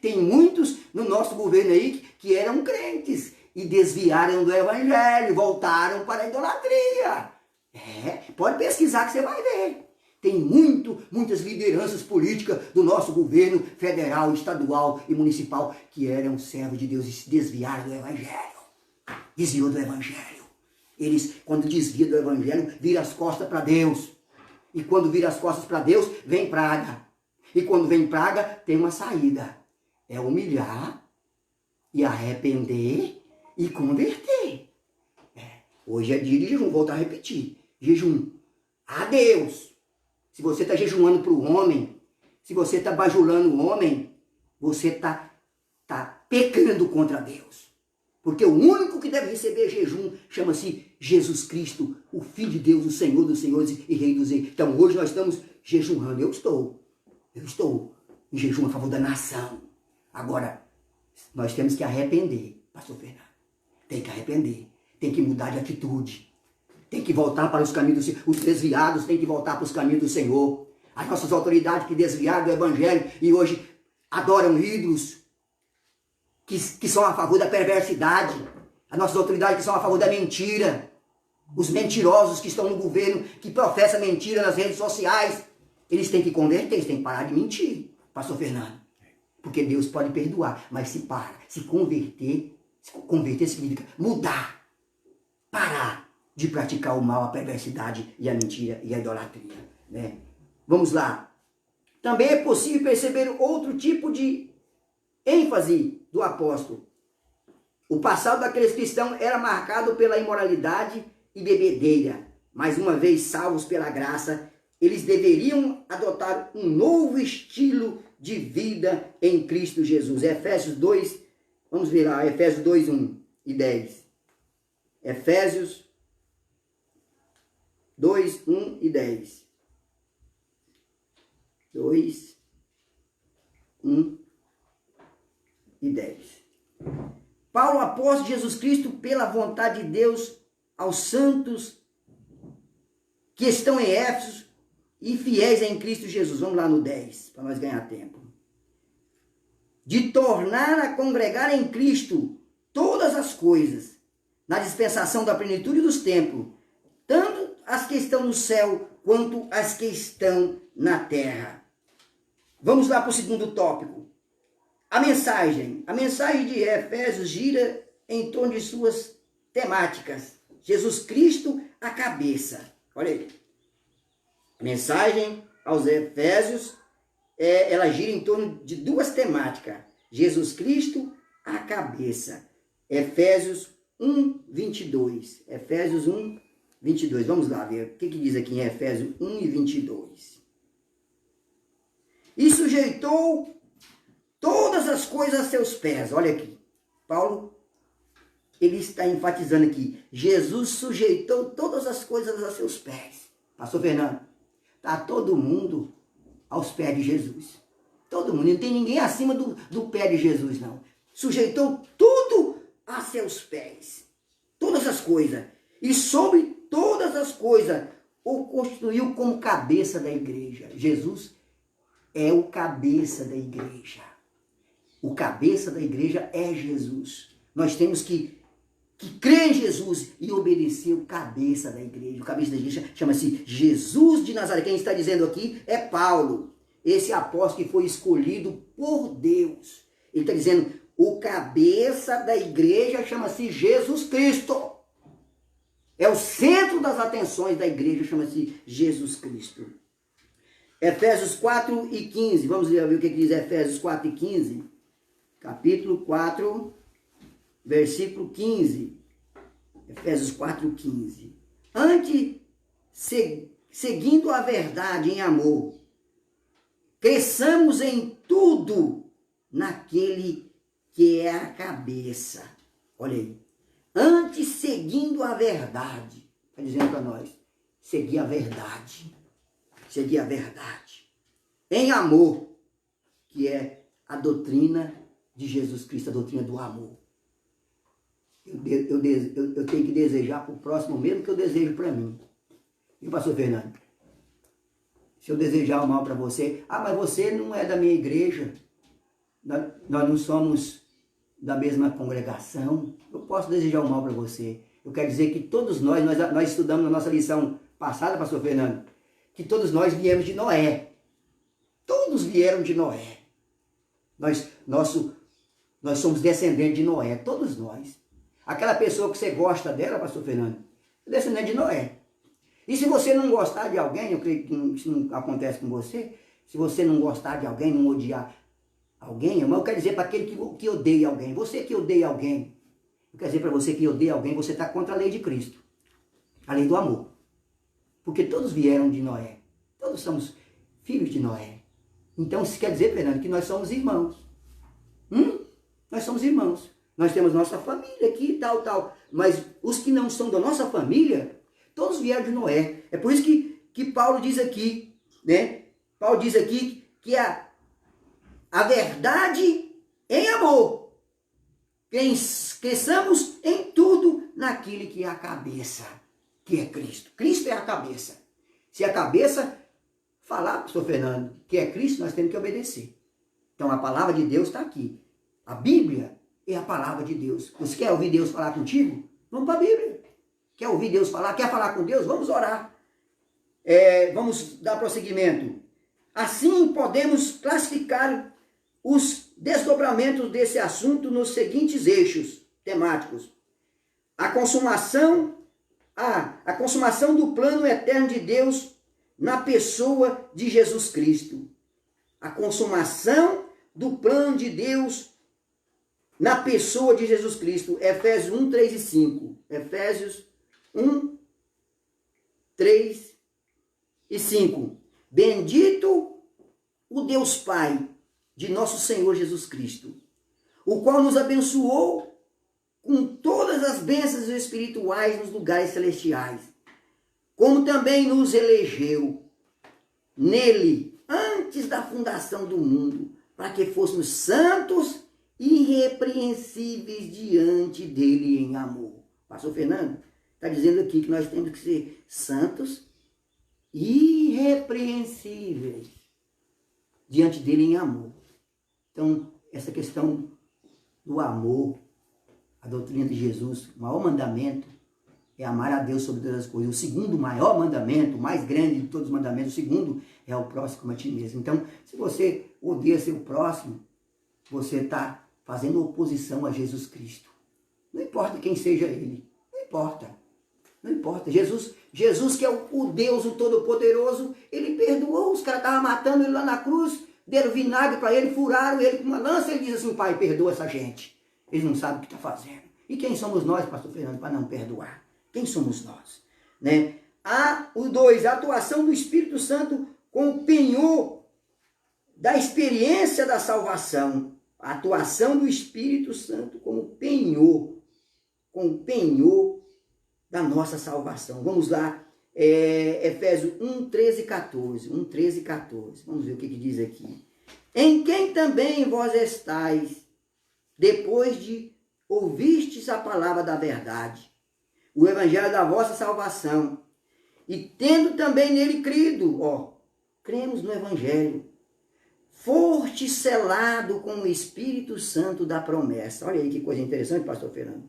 Tem muitos no nosso governo aí que eram crentes e desviaram do evangelho, voltaram para a idolatria. Pode pesquisar que você vai ver. Tem muitas lideranças políticas do nosso governo federal, estadual e municipal que eram servos de Deus e se desviaram do Evangelho. Desviou do Evangelho. Eles, quando desviam do Evangelho, viram as costas para Deus. E quando viram as costas para Deus, vem praga. E quando vem praga, tem uma saída. É humilhar e arrepender e converter. Hoje é dia de jejum, volto a repetir. Jejum a Deus. Se você está jejuando para o homem, se você está bajulando o homem, você está pecando contra Deus. Porque o único que deve receber jejum chama-se Jesus Cristo, o Filho de Deus, o Senhor dos senhores e Rei dos reis. Então hoje nós estamos jejuando. Eu estou em jejum a favor da nação. Agora, nós temos que arrepender, pastor Fernando. Tem que arrepender. Tem que mudar de atitude. Tem que voltar para os caminhos do Senhor. Os desviados têm que voltar para os caminhos do Senhor. As nossas autoridades que desviaram do Evangelho e hoje adoram ídolos, que são a favor da perversidade. As nossas autoridades que são a favor da mentira. Os mentirosos que estão no governo, que professam mentira nas redes sociais. Eles têm que converter, eles têm que parar de mentir, pastor Fernando. Porque Deus pode perdoar, mas se converter significa mudar. Parar de praticar o mal, a perversidade e a mentira e a idolatria. Né? Vamos lá. Também é possível perceber outro tipo de ênfase do apóstolo. O passado daqueles cristãos era marcado pela imoralidade e bebedeira. Mas uma vez salvos pela graça, eles deveriam adotar um novo estilo de vida em Cristo Jesus. Efésios 2, vamos ver lá, Efésios 2, 1 e 10. Efésios 2, 1 e 10. 2, 1 e 10. Paulo, apóstolo de Jesus Cristo, pela vontade de Deus, aos santos que estão em Éfeso e fiéis em Cristo Jesus. Vamos lá no 10, para nós ganhar tempo. De tornar a congregar em Cristo todas as coisas, na dispensação da plenitude dos tempos, tanto as que estão no céu, quanto as que estão na terra. Vamos lá para o segundo tópico. A mensagem de Efésios gira em torno de suas temáticas. Jesus Cristo, a cabeça. Olha aí. A mensagem aos Efésios, ela gira em torno de duas temáticas. Jesus Cristo, a cabeça. Efésios 1, 22. Efésios 1, 22. Vamos lá ver o que diz aqui em Efésios 1 e 22. E sujeitou todas as coisas a seus pés. Olha aqui. Paulo, ele está enfatizando aqui. Jesus sujeitou todas as coisas a seus pés. Pastor Fernando, está todo mundo aos pés de Jesus. Todo mundo. Não tem ninguém acima do pé de Jesus, não. Sujeitou tudo a seus pés. Todas as coisas. E sobre todas as coisas o constituiu como cabeça da igreja. Jesus é o cabeça da igreja. O cabeça da igreja é Jesus. Nós temos que crer em Jesus e obedecer o cabeça da igreja. O cabeça da igreja chama-se Jesus de Nazaré. Quem está dizendo aqui é Paulo. Esse apóstolo que foi escolhido por Deus. Ele está dizendo, o cabeça da igreja chama-se Jesus Cristo. É o centro das atenções da igreja, chama-se Jesus Cristo. Efésios 4 e 15. Vamos ver o que diz Efésios 4 e 15. Capítulo 4, versículo 15. Efésios 4, 15. Antes, seguindo a verdade em amor, cresçamos em tudo naquele que é a cabeça. Olha aí. Antes, seguindo a verdade. Está dizendo para nós. Seguir a verdade. Seguir a verdade. Em amor. Que é a doutrina de Jesus Cristo. A doutrina do amor. Eu tenho que desejar para o próximo mesmo que eu desejo para mim. E pastor Fernando? Se eu desejar o mal para você. Ah, mas você não é da minha igreja. Nós não somos da mesma congregação. Eu posso desejar o mal para você. Eu quero dizer que todos nós estudamos na nossa lição passada, pastor Fernando, que todos nós viemos de Noé. Todos vieram de Noé. Nós somos descendentes de Noé, todos nós. Aquela pessoa que você gosta dela, pastor Fernando, é descendente de Noé. E se você não gostar de alguém, eu creio que isso não acontece com você, se você não gostar de alguém, não odiar alguém, irmão, eu quero dizer para aquele que odeia alguém, você que odeia alguém, eu quero dizer para você que odeia alguém, você está contra a lei de Cristo, a lei do amor. Porque todos vieram de Noé, todos somos filhos de Noé. Então, isso quer dizer, Fernando, que nós somos irmãos. Nós somos irmãos. Nós temos nossa família aqui e tal. Mas os que não são da nossa família, todos vieram de Noé. É por isso que Paulo diz aqui, né? Paulo diz aqui que a verdade em amor. Cresçamos em tudo naquele que é a cabeça, que é Cristo. Cristo é a cabeça. Se a cabeça falar, pastor Fernando, que é Cristo, nós temos que obedecer. Então a palavra de Deus está aqui. A Bíblia é a palavra de Deus. Você quer ouvir Deus falar contigo? Vamos para a Bíblia. Quer ouvir Deus falar? Quer falar com Deus? Vamos orar. Vamos dar prosseguimento. Assim podemos classificar os desdobramentos desse assunto nos seguintes eixos temáticos. A consumação do plano eterno de Deus na pessoa de Jesus Cristo. A consumação do plano de Deus na pessoa de Jesus Cristo. Efésios 1, 3 e 5. Efésios 1, 3 e 5. Bendito o Deus Pai de nosso Senhor Jesus Cristo, o qual nos abençoou com todas as bênçãos espirituais nos lugares celestiais, como também nos elegeu nele antes da fundação do mundo, para que fôssemos santos e irrepreensíveis diante dele em amor. Pastor Fernando está dizendo aqui que nós temos que ser santos e irrepreensíveis diante dele em amor. Então, essa questão do amor, a doutrina de Jesus, o maior mandamento é amar a Deus sobre todas as coisas. O segundo maior mandamento, o mais grande de todos os mandamentos, o segundo é o próximo como a ti mesmo. Então, se você odeia seu próximo, você está fazendo oposição a Jesus Cristo. Não importa quem seja ele. Não importa. Não importa. Jesus que é o Deus, o Todo-Poderoso, ele perdoou. Os caras estavam matando ele lá na cruz, deram vinagre para ele, furaram ele com uma lança. Ele diz assim: Pai, perdoa essa gente. Eles não sabem o que está fazendo. E quem somos nós, pastor Fernando, para não perdoar? Quem somos nós? Né? O 2, a atuação do Espírito Santo com o penhor da experiência da salvação. A atuação do Espírito Santo como penhor, com o penhor da nossa salvação. Vamos lá, Efésios 1, 13 e 14. 1, 13 e 14. Vamos ver o que diz aqui. Em quem também vós estáis, depois de ouvistes a palavra da verdade, o evangelho da vossa salvação, e tendo também nele crido, cremos no evangelho, foste selado com o Espírito Santo da promessa. Olha aí que coisa interessante, pastor Fernando.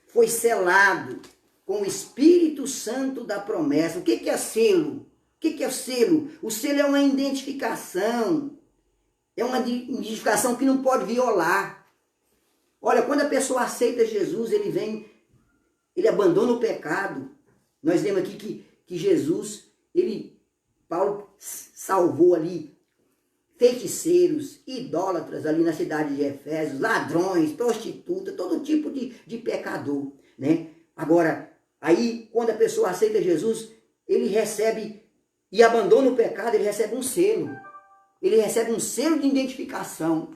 Foi selado com o Espírito Santo da promessa. O que é selo? O que é selo? O selo é uma identificação. É uma identificação que não pode violar. Olha, quando a pessoa aceita Jesus, ele abandona o pecado. Nós lemos aqui que Jesus, Paulo salvou ali feiticeiros, idólatras ali na cidade de Efésios, ladrões, prostitutas, todo tipo de pecador, né? Agora, aí quando a pessoa aceita Jesus, ele recebe e abandona o pecado, ele recebe um selo. Ele recebe um selo de identificação,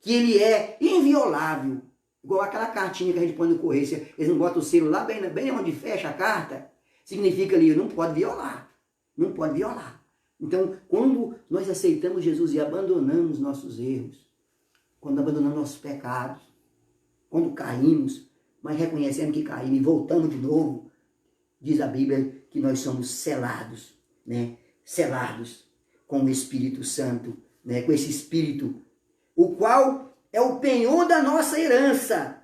que ele é inviolável. Igual aquela cartinha que a gente põe no correio, eles não botam o selo lá bem onde fecha a carta, significa ali, não pode violar. Não pode violar. Então, quando nós aceitamos Jesus e abandonamos nossos erros, quando abandonamos nossos pecados, quando caímos, mas reconhecemos que caímos e voltamos de novo, diz a Bíblia que nós somos selados, né? Selados com o Espírito Santo, né? Com esse Espírito, o qual é o penhor da nossa herança,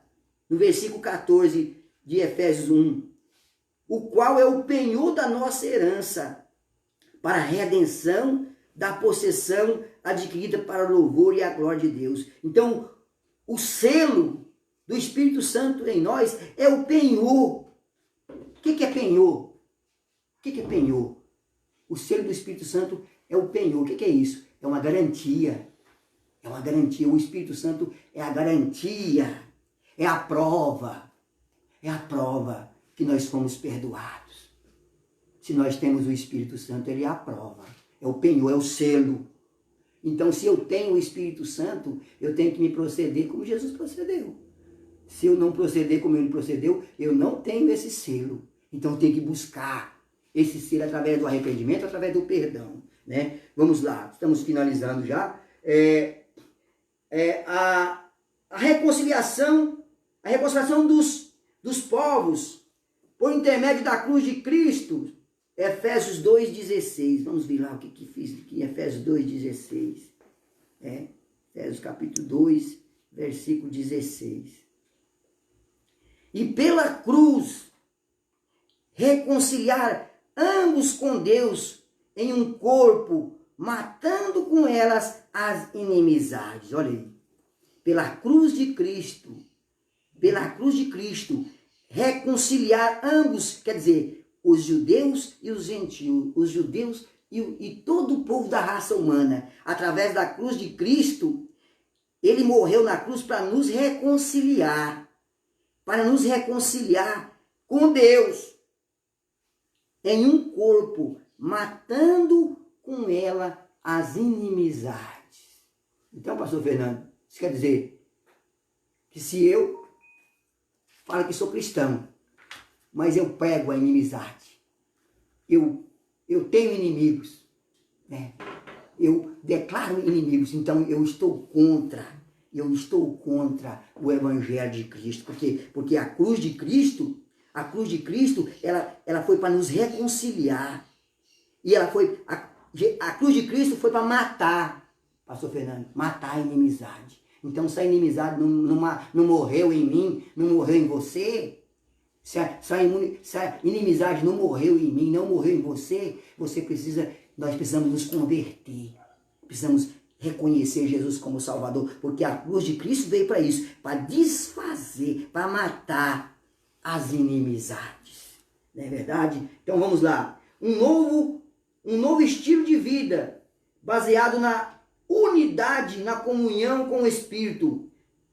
no versículo 14 de Efésios 1, o qual é o penhor da nossa herança, para a redenção da possessão adquirida para o louvor e a glória de Deus. Então, o selo do Espírito Santo em nós é o penhor. O que é penhor? O que é penhor? O selo do Espírito Santo é o penhor. O que é isso? É uma garantia. É uma garantia. O Espírito Santo é a garantia. É a prova. É a prova que nós fomos perdoados. Se nós temos o Espírito Santo, ele é a prova. É o penhor, é o selo. Então, se eu tenho o Espírito Santo, eu tenho que me proceder como Jesus procedeu. Se eu não proceder como ele procedeu, eu não tenho esse selo. Então, eu tenho que buscar esse selo através do arrependimento, através do perdão. Né? Vamos lá, estamos finalizando já. A reconciliação dos povos por intermédio da cruz de Cristo. Efésios 2,16. Vamos ver lá o que fiz aqui. Efésios 2,16. Efésios capítulo 2, versículo 16. E pela cruz reconciliar ambos com Deus em um corpo, matando com elas as inimizades. Olha aí. Pela cruz de Cristo, reconciliar ambos, quer dizer, os judeus e os gentios, os judeus e todo o povo da raça humana. Através da cruz de Cristo, ele morreu na cruz para nos reconciliar com Deus em um corpo, matando com ela as inimizades. Então, pastor Fernando, isso quer dizer que se eu falo que sou cristão, mas eu prego a inimizade, eu tenho inimigos, né? Eu declaro inimigos, então eu estou contra o Evangelho de Cristo, porque a cruz de Cristo, ela foi para nos reconciliar, e a cruz de Cristo foi para matar, pastor Fernando, matar a inimizade. Então, se a inimizade não morreu em mim, não morreu em você, se a inimizade não morreu em mim, não morreu em você, nós precisamos nos converter. Precisamos reconhecer Jesus como Salvador, porque a cruz de Cristo veio para isso, para desfazer, para matar as inimizades. Não é verdade? Então vamos lá. Um novo estilo de vida, baseado na unidade, na comunhão com o Espírito,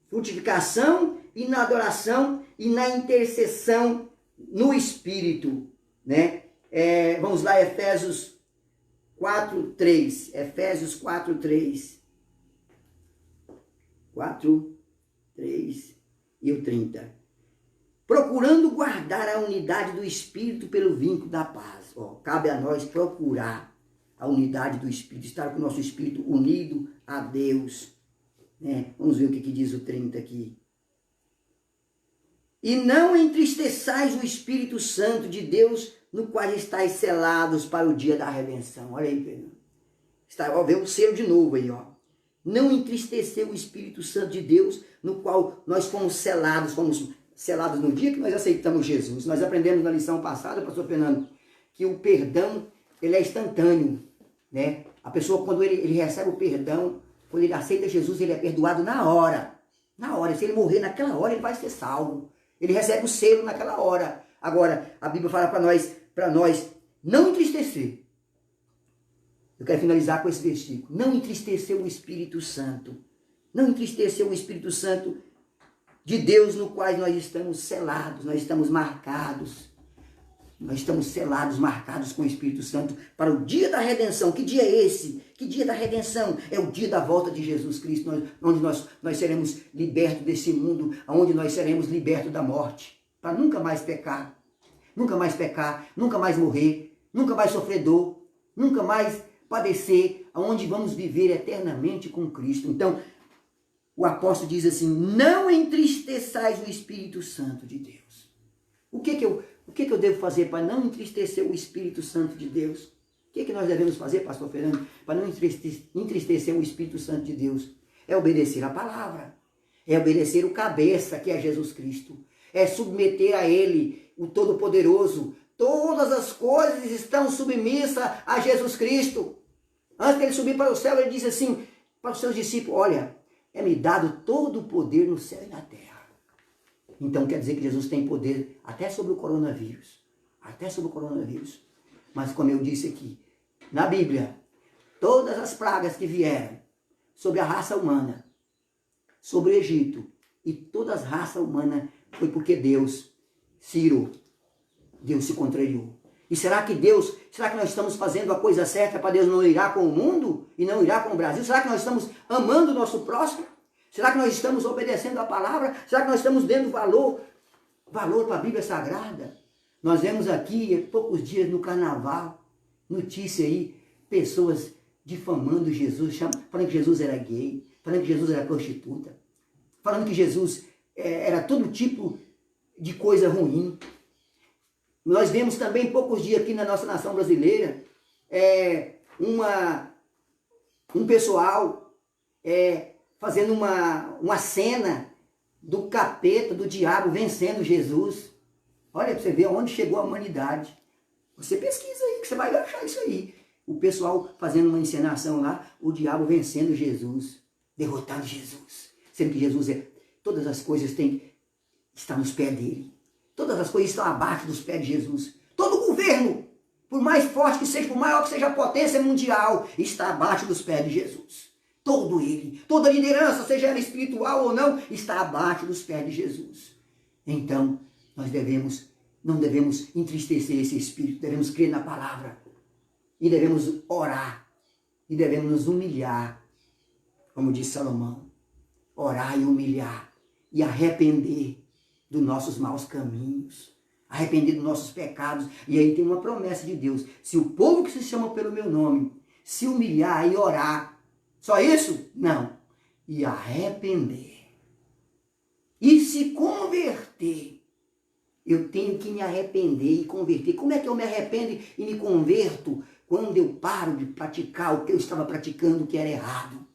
frutificação e na adoração e na intercessão no Espírito, né? Vamos lá, Efésios 4:3. Efésios 4:3. 4:3 e o 30. Procurando guardar a unidade do Espírito pelo vínculo da paz. Cabe a nós procurar a unidade do Espírito, estar com o nosso Espírito unido a Deus. Né? Vamos ver o que diz o 30 aqui. E não entristeçais o Espírito Santo de Deus, no qual estáis selados para o dia da redenção. Olha aí, Pedro. Vê o selo de novo aí, ó. Não entristecer o Espírito Santo de Deus, no qual nós fomos selados no dia que nós aceitamos Jesus. Nós aprendemos na lição passada, pastor Fernando, que o perdão, ele é instantâneo, né? A pessoa, quando ele recebe o perdão, quando ele aceita Jesus, ele é perdoado na hora. Na hora. Se ele morrer naquela hora, ele vai ser salvo. Ele recebe o selo naquela hora. Agora, a Bíblia fala para nós não entristecer. Eu quero finalizar com esse versículo. Não entristecer o Espírito Santo. Não entristecer o Espírito Santo de Deus, no qual nós estamos selados, nós estamos marcados. Nós estamos selados, marcados com o Espírito Santo para o dia da redenção. Que dia é esse? Que dia da redenção? É o dia da volta de Jesus Cristo, onde nós seremos libertos desse mundo, onde nós seremos libertos da morte, para nunca mais pecar, nunca mais morrer, nunca mais sofrer dor, nunca mais padecer, onde vamos viver eternamente com Cristo. Então, o apóstolo diz assim, não entristeçais o Espírito Santo de Deus. O que eu devo fazer para não entristecer o Espírito Santo de Deus? O que nós devemos fazer, pastor Fernando, para não entristecer o Espírito Santo de Deus? É obedecer a palavra. É obedecer o cabeça, que é Jesus Cristo. É submeter a Ele, o Todo-Poderoso, todas as coisas estão submissas a Jesus Cristo. Antes de ele subir para o céu, ele disse assim para os seus discípulos, olha, é-me dado todo o poder no céu e na terra. Então quer dizer que Jesus tem poder até sobre o coronavírus. Até sobre o coronavírus. Mas como eu disse aqui, na Bíblia, todas as pragas que vieram sobre a raça humana, sobre o Egito, e toda a raça humana foi porque Deus se irou. Deus se contrariou. E será que nós estamos fazendo a coisa certa para Deus não irar com o mundo e não irar com o Brasil? Será que nós estamos amando o nosso próximo? Será que nós estamos obedecendo a palavra? Será que nós estamos dando valor para a Bíblia Sagrada? Nós vemos aqui, há poucos dias no carnaval, notícia aí, pessoas difamando Jesus, falando que Jesus era gay, falando que Jesus era prostituta, falando que Jesus era todo tipo de coisa ruim. Nós vemos também, poucos dias aqui na nossa nação brasileira, um pessoal fazendo uma cena do capeta, do diabo vencendo Jesus. Olha para você ver onde chegou a humanidade. Você pesquisa aí, que você vai achar isso aí. O pessoal fazendo uma encenação lá, o diabo vencendo Jesus, derrotando Jesus. Sendo que Jesus todas as coisas estão nos pés dele. Todas as coisas estão abaixo dos pés de Jesus. Todo governo, por mais forte que seja, por maior que seja a potência mundial, está abaixo dos pés de Jesus. Todo ele, toda liderança, seja ela espiritual ou não, está abaixo dos pés de Jesus. Então, nós não devemos entristecer esse espírito, devemos crer na palavra. E devemos orar. E devemos nos humilhar. Como disse Salomão. Orar e humilhar. E arrepender dos nossos maus caminhos. Arrepender dos nossos pecados. E aí tem uma promessa de Deus. Se o povo que se chama pelo meu nome se humilhar e orar. Só isso? Não. E arrepender. E se converter. Eu tenho que me arrepender e converter. Como é que eu me arrependo e me converto? Quando eu paro de praticar o que eu estava praticando que era errado.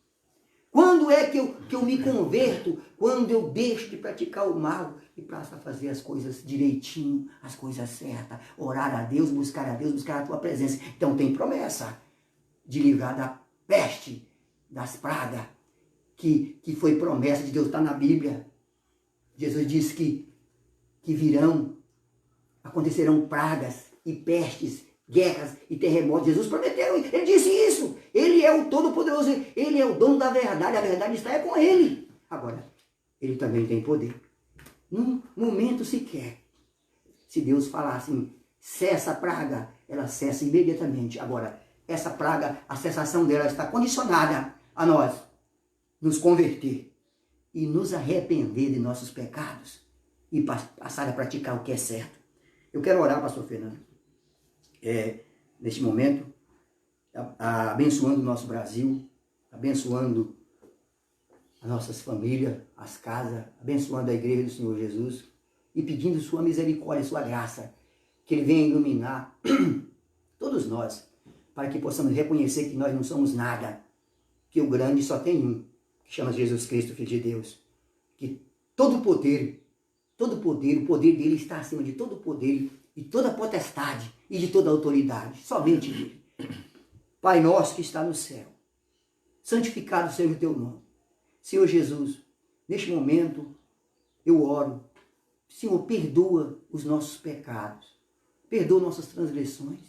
Quando é que eu me converto? Quando eu deixo de praticar o mal e passo a fazer as coisas direitinho, as coisas certas. Orar a Deus, buscar a tua presença. Então tem promessa de livrar da peste, das pragas, que foi promessa de Deus, está na Bíblia. Jesus disse que acontecerão pragas e pestes, guerras e terremotos. Jesus prometeu, ele disse isso. Ele é o Todo-Poderoso, ele é o dono da verdade, a verdade está com ele. Agora, ele também tem poder. Num momento sequer, se Deus falar assim, cessa a praga, ela cessa imediatamente. Agora, essa praga, a cessação dela está condicionada a nós nos converter e nos arrepender de nossos pecados e passar a praticar o que é certo. Eu quero orar, pastor Fernando, neste momento, abençoando o nosso Brasil, abençoando as nossas famílias, as casas, abençoando a igreja do Senhor Jesus e pedindo sua misericórdia, sua graça, que ele venha iluminar todos nós, para que possamos reconhecer que nós não somos nada, que o grande só tem um, que chama Jesus Cristo, Filho de Deus, que todo o poder, o poder dele está acima de todo o poder e toda a potestade e de toda a autoridade, somente ele. Pai nosso que está no céu, santificado seja o teu nome. Senhor Jesus, neste momento eu oro, Senhor, perdoa os nossos pecados, perdoa nossas transgressões.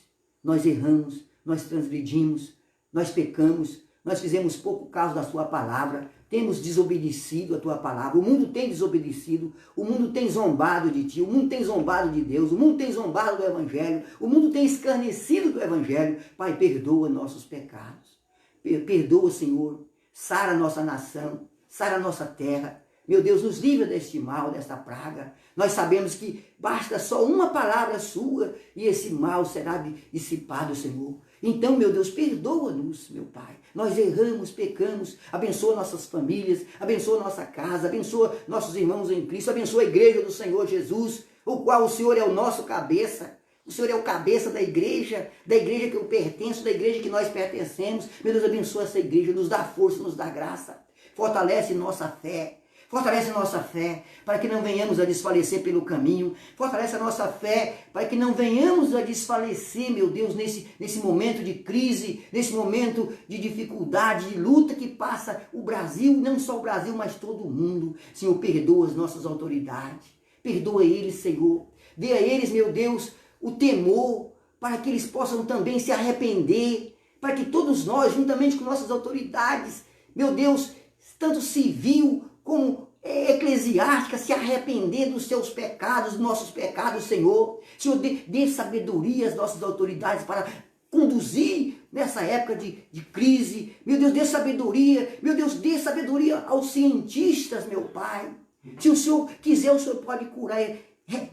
Nós erramos, nós transgredimos, nós pecamos, nós fizemos pouco caso da sua palavra, temos desobedecido a tua palavra, o mundo tem desobedecido, o mundo tem zombado de ti, o mundo tem zombado de Deus, o mundo tem zombado do Evangelho, o mundo tem escarnecido do Evangelho. Pai, perdoa nossos pecados, perdoa, Senhor, sara a nossa nação, sara a nossa terra. Meu Deus, nos livra deste mal, desta praga. Nós sabemos que basta só uma palavra sua e esse mal será dissipado, Senhor. Então, meu Deus, perdoa-nos, meu Pai. Nós erramos, pecamos, abençoa nossas famílias, abençoa nossa casa, abençoa nossos irmãos em Cristo, abençoa a igreja do Senhor Jesus, o qual o Senhor é o nosso cabeça. O Senhor é o cabeça da igreja que eu pertenço, da igreja que nós pertencemos. Meu Deus, abençoa essa igreja, nos dá força, nos dá graça. Fortalece nossa fé. Fortalece a nossa fé, para que não venhamos a desfalecer pelo caminho. Fortalece a nossa fé, para que não venhamos a desfalecer, meu Deus, nesse momento de crise, nesse momento de dificuldade, de luta que passa o Brasil, não só o Brasil, mas todo o mundo. Senhor, perdoa as nossas autoridades. Perdoa eles, Senhor. Dê a eles, meu Deus, o temor, para que eles possam também se arrepender, para que todos nós, juntamente com nossas autoridades, meu Deus, tanto civil como eclesiástica, se arrepender dos seus pecados, dos nossos pecados, Senhor. Senhor, dê sabedoria às nossas autoridades para conduzir nessa época de crise. Meu Deus, dê sabedoria. Meu Deus, dê sabedoria aos cientistas, meu Pai. Se o Senhor quiser, o Senhor pode curar,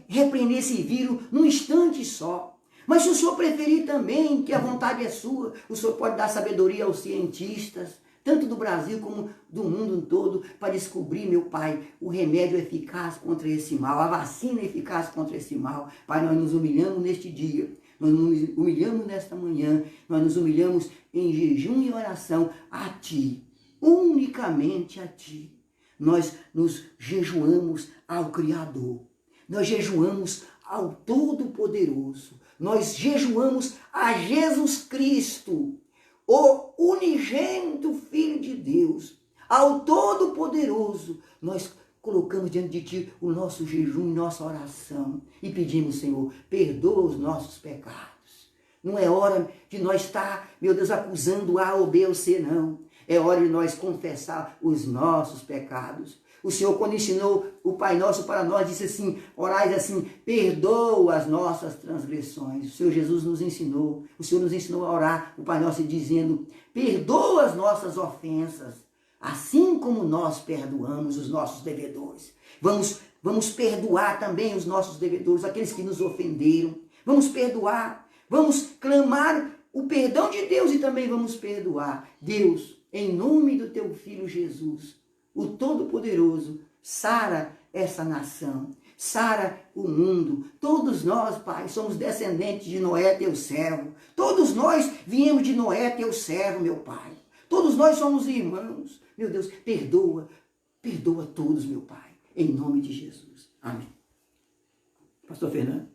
repreender esse vírus num instante só. Mas se o Senhor preferir também, que a vontade é sua, o Senhor pode dar sabedoria aos cientistas, tanto do Brasil como do mundo todo, para descobrir, meu Pai, o remédio eficaz contra esse mal, a vacina eficaz contra esse mal. Pai, nós nos humilhamos neste dia, nós nos humilhamos nesta manhã, nós nos humilhamos em jejum e oração a Ti, unicamente a Ti. Nós nos jejuamos ao Criador, nós jejuamos ao Todo-Poderoso, nós jejuamos a Jesus Cristo, o unigênito Filho de Deus, ao Todo-Poderoso. Nós colocamos diante de Ti o nosso jejum e nossa oração e pedimos, Senhor, perdoa os nossos pecados. Não é hora de nós estar, meu Deus, acusando A ou B ou C, não. É hora de nós confessar os nossos pecados. O Senhor, quando ensinou o Pai Nosso para nós, disse assim, orais assim, perdoa as nossas transgressões. O Senhor Jesus nos ensinou, o Senhor nos ensinou a orar, o Pai Nosso dizendo, perdoa as nossas ofensas, assim como nós perdoamos os nossos devedores. Vamos perdoar também os nossos devedores, aqueles que nos ofenderam. Vamos perdoar, vamos clamar o perdão de Deus e também vamos perdoar. Deus, em nome do Teu Filho Jesus, o Todo-Poderoso, sara essa nação, sara o mundo. Todos nós, Pai, somos descendentes de Noé, Teu servo. Todos nós viemos de Noé, Teu servo, meu Pai. Todos nós somos irmãos. Meu Deus, perdoa todos, meu Pai, em nome de Jesus. Amém. Pastor Fernando.